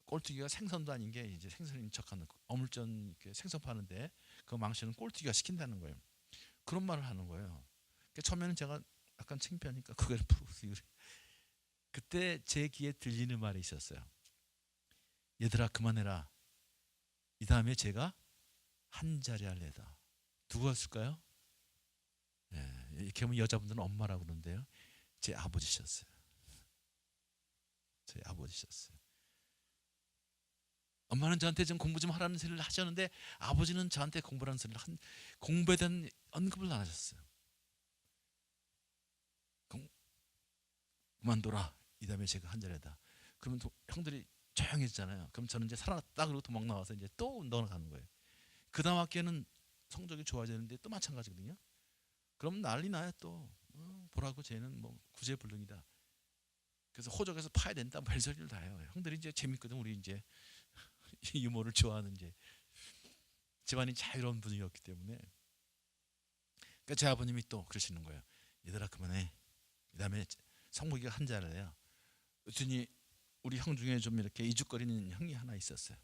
꼴뚜기가 생선도 아닌 게 이제 생선인 척하는 어물전 이렇게 생선 파는데 그 망신은 꼴뚜기가 시킨다는 거예요. 그런 말을 하는 거예요. 그러니까 처음에는 제가 약간 창피하니까 고개를 푸르고 그때 제 귀에 들리는 말이 있었어요. 얘들아 그만해라. 이 다음에 제가 한 자리 할래다. 누구였을까요? 이렇게 하면 여자분들은 엄마라고 그러는데요. 제 아버지셨어요. 제 아버지셨어요. 엄마는 저한테 좀 공부 좀 하라는 소리를 하셨는데 아버지는 저한테 공부라는 소리를 공부에 대한 언급을 안 하셨어요. 그만둬라. 이 다음에 제가 한 자리다. 그러면 형들이 조용해지잖아요. 그럼 저는 이제 살아났다 그러고 도망 나와서 이제 또 운동을 가는 거예요. 그 다음 학기에는 성적이 좋아지는데 또 마찬가지거든요. 그럼 난리 나요 또. 보라고 쟤는 뭐 구제불능이다. 그래서 호적에서 파야 된다. 별소리를 다 해요. 형들이 이제 재밌거든. 우리 이제 유머를 좋아하는 이제 집안이 자유로운 분위기였기 때문에. 그러니까 제 아버님이 또 그러시는 거예요. 얘들아 그만해. 그다음에 성목이가 한 자리래요. 그랬더니 우리 형 중에 좀 이렇게 이죽거리는 형이 하나 있었어요.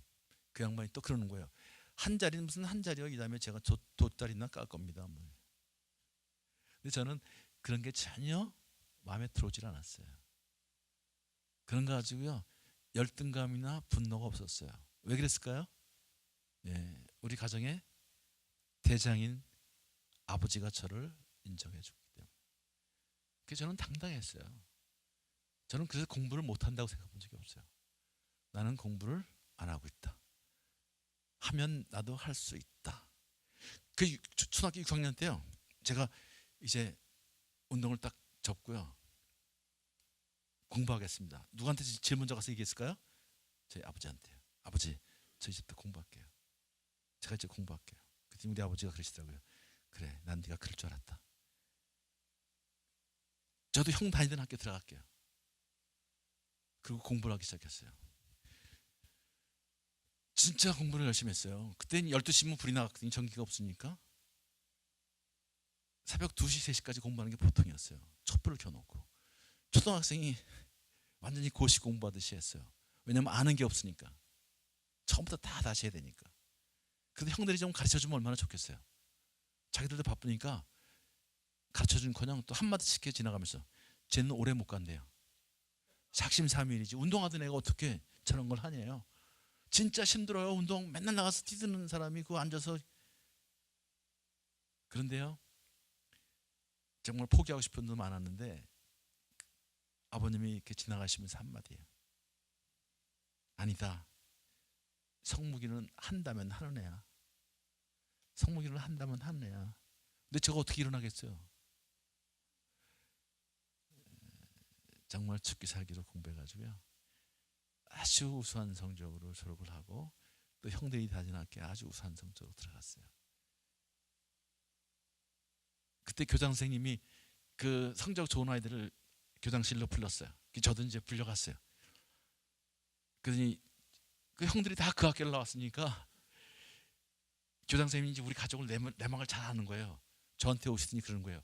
그 양반이 또 그러는 거예요. 한 자리는 무슨 한 자리요? 이 다음에 제가 돗자리나 깔 겁니다. 뭐. 근데 저는 그런 게 전혀 마음에 들어오질 않았어요. 그런 거 가지고요 열등감이나 분노가 없었어요. 왜 그랬을까요? 우리 가정의 대장인 아버지가 저를 인정해 줬기 때문에. 그래서 저는 당당했어요. 저는 그래서 공부를 못한다고 생각해 본 적이 없어요. 나는 공부를 안 하고 있다. 하면 나도 할 수 있다. 그 초등학교 6학년 때요. 제가 이제 운동을 딱 접고요. 공부하겠습니다. 누구한테 제일 먼저 가서 얘기했을까요? 저희 아버지한테요. 아버지, 저 이제부터 공부할게요. 제가 이제 공부할게요. 그때 우리 아버지가 그러시더라고요. 그래, 난 네가 그럴 줄 알았다. 저도 형 다니던 학교 들어갈게요. 그리고 공부를 하기 시작했어요. 진짜 공부를 열심히 했어요. 그때는 12시면 불이 나갔거든요. 전기가 없으니까. 새벽 2시, 3시까지 공부하는 게 보통이었어요. 촛불을 켜놓고. 초등학생이 완전히 고시 공부하듯이 했어요. 왜냐면 아는 게 없으니까. 처음부터 다 다시 해야 되니까. 근데 형들이 좀 가르쳐주면 얼마나 좋겠어요. 자기들도 바쁘니까 가르쳐준커녕 또 한마디씩 해 지나가면서 쟤는 오래 못 간대요. 작심삼일이지. 운동하던 애가 어떻게 저런 걸 하냐요. 진짜 힘들어요. 운동 맨날 나가서 뛰드는 사람이 그 앉아서. 그런데요. 정말 포기하고 싶은 분 많았는데 아버님이 이렇게 지나가시면서 한마디예요. 아니다. 성무기는 한다면 하는 애야. 성무기를 한다면 하는 애야. 근데 저가 어떻게 일어나겠어요? 정말 죽기 살기로 공부해가지고요. 아주 우수한 성적으로 졸업을 하고 또 형들이 다진 학교에 아주 우수한 성적으로 들어갔어요. 그때 교장 선생님이 그 성적 좋은 아이들을 교장실로 불렀어요. 저도 이제 불려갔어요. 그러니 그 형들이 다 그 학교를 나왔으니까 교장 선생님이 이제 우리 가족을 내막을 잘 아는 거예요. 저한테 오시더니 그러는 거예요.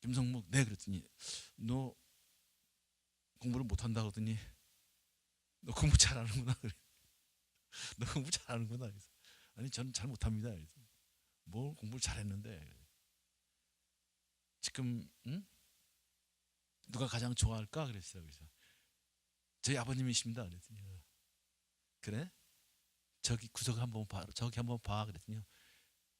김성묵, 네. 그랬더니 너 공부를 못한다 그러더니 너 공부 잘하는구나. 그래. 너 공부 잘하는구나. 그래서 아니 저는 잘 못합니다. 그래서 뭘 공부를 잘했는데 지금 누가 가장 좋아할까 그랬어요. 그래서 저희 아버님이십니다. 그랬더니 그래? 저기 구석 한번 봐. 저기 한번 봐. 그랬더니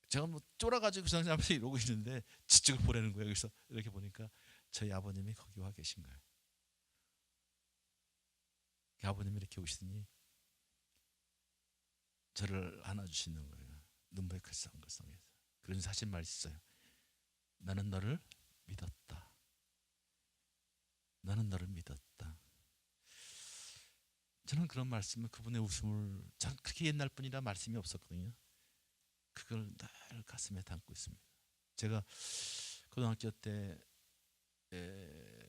제가 뭐 쫄아가지고 그 사람 앞에 이러고 있는데 지쪽을 보라는 거예요. 그래서 이렇게 보니까 저희 아버님이 거기 와 계신 거예요. 그 아버님이 이렇게 오시더니 저를 안아주시는 거예요. 눈물의 글썽글썽해서. 그런 사실 말했어요. 나는 너를 믿었다. 나는 너를 믿었다. 저는 그런 말씀을, 그분의 웃음을, 참 그렇게 옛날 분이라 말씀이 없었거든요. 그걸 늘 가슴에 담고 있습니다. 제가 고등학교 때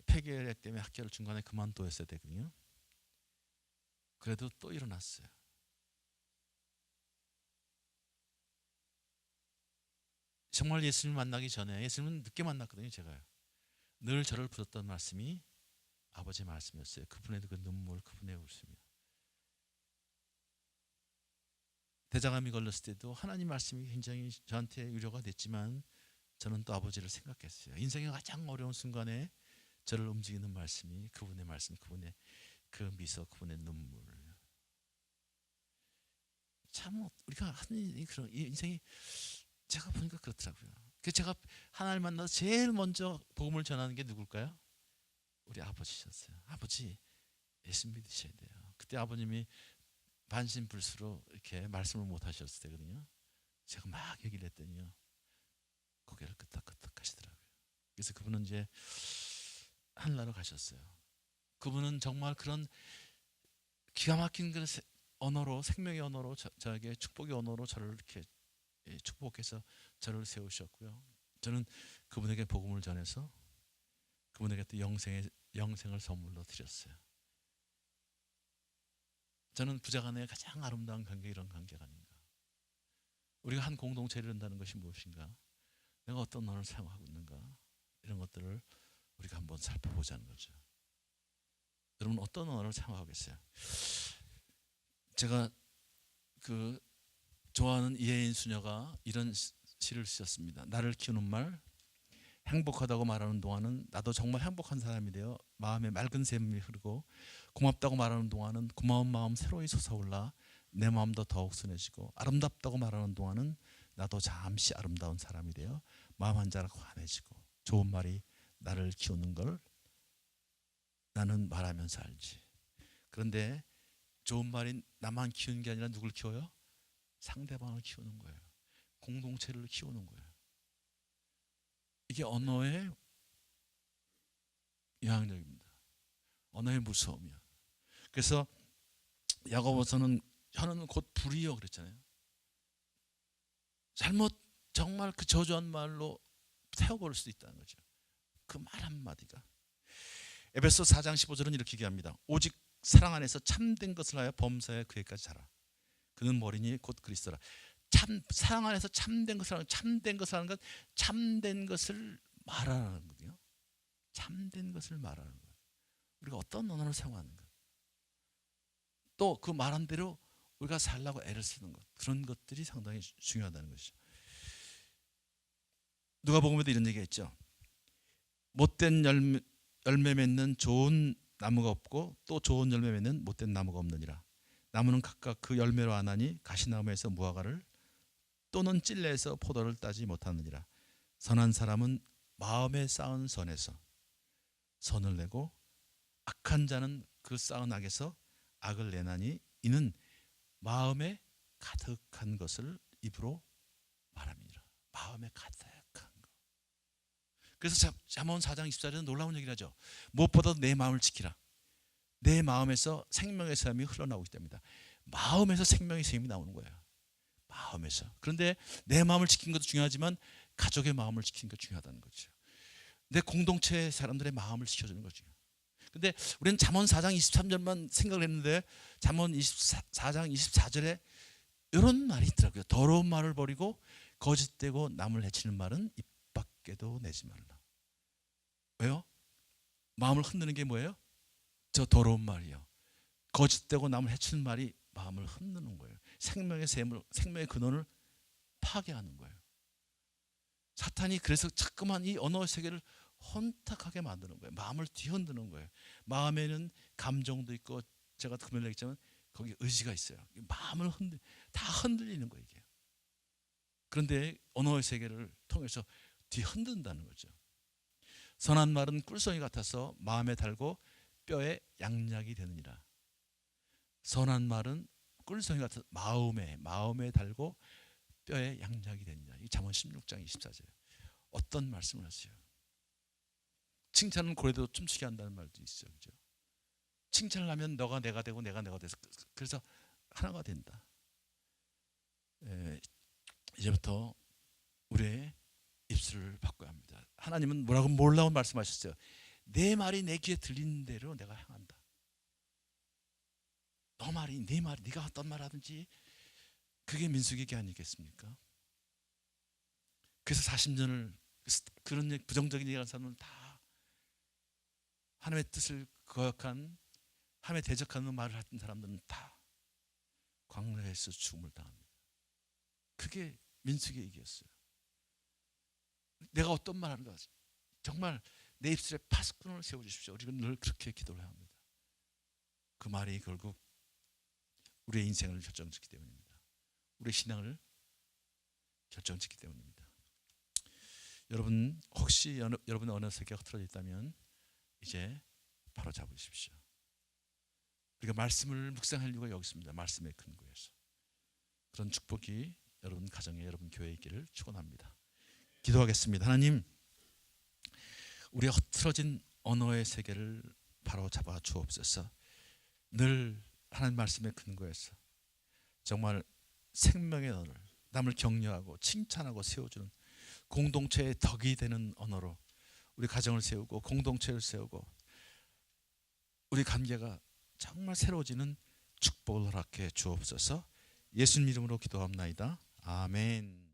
폐결핵 때문에 학교를 중간에 그만뒀어야 되거든요. 그래도 또 일어났어요. 정말 예수님 만나기 전에, 예수님은 늦게 만났거든요. 제가요. 늘 저를 붙었던 말씀이 아버지의 말씀이었어요. 그분의 그 눈물, 그분의 웃음이요. 대장암이 걸렸을 때도 하나님 말씀이 굉장히 저한테 위로가 됐지만 저는 또 아버지를 생각했어요. 인생의 가장 어려운 순간에 저를 움직이는 말씀이 그분의 말씀, 그분의 그 미소, 그분의 눈물. 참 우리가 하는 그런 인생이 제가 보니까 그렇더라고요. 그래서 제가 하나님을 만나서 제일 먼저 복음을 전하는 게 누굴까요? 우리 아버지셨어요. 아버지 예수 믿으셔야 돼요. 그때 아버님이 반신불수로 이렇게 말씀을 못 하셨을 때거든요. 제가 막 얘기를 했더니요, 고개를 끄덕끄덕 하시더라고요. 그래서 그분은 이제 하늘나라로 가셨어요. 그분은 정말 그런 기가 막힌 그 언어로, 생명의 언어로 저에게 축복의 언어로 저를 이렇게 축복해서 저를 세우셨고요. 저는 그분에게 복음을 전해서 그분에게 또 영생을 선물로 드렸어요. 저는 부자간의 가장 아름다운 관계, 이런 관계가 아닌가. 우리가 한 공동체를 이룬다는 것이 무엇인가, 내가 어떤 언어를 사용하고 있는가, 이런 것들을 우리가 한번 살펴보자는 거죠. 여러분 어떤 언어를 사용하고 계세요? 제가 그 좋아하는 이혜인 수녀가 이런 시를 쓰셨습니다. 나를 키우는 말, 행복하다고 말하는 동안은 나도 정말 행복한 사람이 되어 마음에 맑은 샘이 흐르고, 고맙다고 말하는 동안은 고마운 마음 새로이 솟아올라 내 마음도 더욱 순해지고, 아름답다고 말하는 동안은 나도 잠시 아름다운 사람이 되어 마음 한자락 환해지고, 좋은 말이 나를 키우는 걸 나는 말하면서 알지. 그런데 좋은 말이 나만 키우는 게 아니라 누굴 키워요? 상대방을 키우는 거예요. 공동체를 키우는 거예요. 이게 언어의 영향력입니다. 언어의 무서움이야. 그래서 야고보서는 혀는 곧 불이요 그랬잖아요. 잘못 정말 그 저주한 말로 태워버릴 수도 있다는 거죠. 그 말 한마디가. 에베소 4장 15절은 이렇게 얘기합니다. 오직 사랑 안에서 참된 것을 하여 범사에 그에까지 자라. 그는 머리니 곧 그리스도라. 사랑 안에서 참된 것을 하는, 참된 것을 하는 것, 참된 것을 말하는 거거든요. 참된 것을 말하는 거예요. 우리가 어떤 언어를 사용하는가, 또 그 말한 대로 우리가 살라고 애를 쓰는 것, 그런 것들이 상당히 중요하다는 것이죠. 누가복음에도 이런 얘기가 있죠. 못된 열매 맺는 좋은 나무가 없고 또 좋은 열매 맺는 못된 나무가 없느니라. 나무는 각각 그 열매로 아나니 가시나무에서 무화과를, 또는 찔레에서 포도를 따지 못하느니라. 선한 사람은 마음에 쌓은 선에서 선을 내고, 악한 자는 그 쌓은 악에서 악을 내나니 이는 마음에 가득한 것을 입으로 말함이니라. 마음에 가득한 것. 그래서 잠언 4장 24절은 놀라운 얘기를 하죠. 무엇보다도 내 마음을 지키라. 내 마음에서 생명의 샘이 흘러나오기 때문이다. 마음에서 생명의 샘이 나오는 거예요. 마음에서. 그런데 내 마음을 지키는 것도 중요하지만 가족의 마음을 지키는 것도 중요하다는 거죠. 내 공동체 사람들의 마음을 지켜주는 거죠. 근데 우리는 잠언 4장 23절만 생각을 했는데 잠언 4장 24절에 이런 말이 있더라고요. 더러운 말을 버리고 거짓되고 남을 해치는 말은 입 밖에도 내지 말라. 왜요? 마음을 흔드는 게 뭐예요? 저 더러운 말이요. 거짓되고 남을 해치는 말이 마음을 흔드는 거예요. 생명의 샘을, 생명의 근원을 파괴하는 거예요. 사탄이 그래서 자꾸만 이 언어의 세계를 혼탁하게 만드는 거예요. 마음을 뒤흔드는 거예요. 마음에는 감정도 있고, 제가 금요일에 얘기했지만 거기 의지가 있어요. 마음을 다 흔들리는 거예요, 이게. 그런데 언어의 세계를 통해서 뒤흔든다는 거죠. 선한 말은 꿀송이 같아서 마음에 달고 뼈에 양약이 되느니라. 선한 말은 꿀송이 같아서 마음에 달고 뼈에 양약이 되느니라. 이 잠언 16장 24절. 어떤 말씀을 하세요? 칭찬은 고래도 춤추게 한다는 말도 있어요. 그죠? 칭찬을 하면 너가 내가 되고 내가 돼서, 그래서 하나가 된다. 이제부터 우리의 입술을 바꿔야 합니다. 하나님은 뭐라고 놀라운 말씀하셨어요. 내 말이 내 귀에 들리는 대로 내가 행한다. 너 말이, 네 말이, 네가 어떤 말 하든지 그게 민수기가 아니겠습니까? 그래서 40년을 그런 부정적인 얘기하는 사람은 다 하나님의 뜻을 거역한, 하나님의 대적하는 말을 했던 사람들은 다 광야에서 죽음을 당합니다. 그게 민수기의 얘기였어요. 내가 어떤 말 하는가, 정말 내 입술에 파수꾼을 세워주십시오. 우리는 늘 그렇게 기도를 해야 합니다. 그 말이 결국 우리의 인생을 결정짓기 때문입니다. 우리의 신앙을 결정짓기 때문입니다. 여러분, 혹시 여러분의 언어 세계가 흐트러져 있다면 이제 바로 잡으십시오. 우리가 말씀을 묵상할 이유가 여기 있습니다. 말씀의 근거에서. 그런 축복이 여러분 가정에, 여러분 교회에 있기를 축원합니다. 기도하겠습니다. 하나님, 우리의 흐트러진 언어의 세계를 바로 잡아 주옵소서. 늘 하나님 말씀의 근거에서 정말 생명의 언어를, 남을 격려하고 칭찬하고 세워주는 공동체의 덕이 되는 언어로 우리 가정을 세우고 공동체를 세우고 우리 관계가 정말 새로워지는 축복을 허락해 주옵소서. 예수님 이름으로 기도합나이다. 아멘.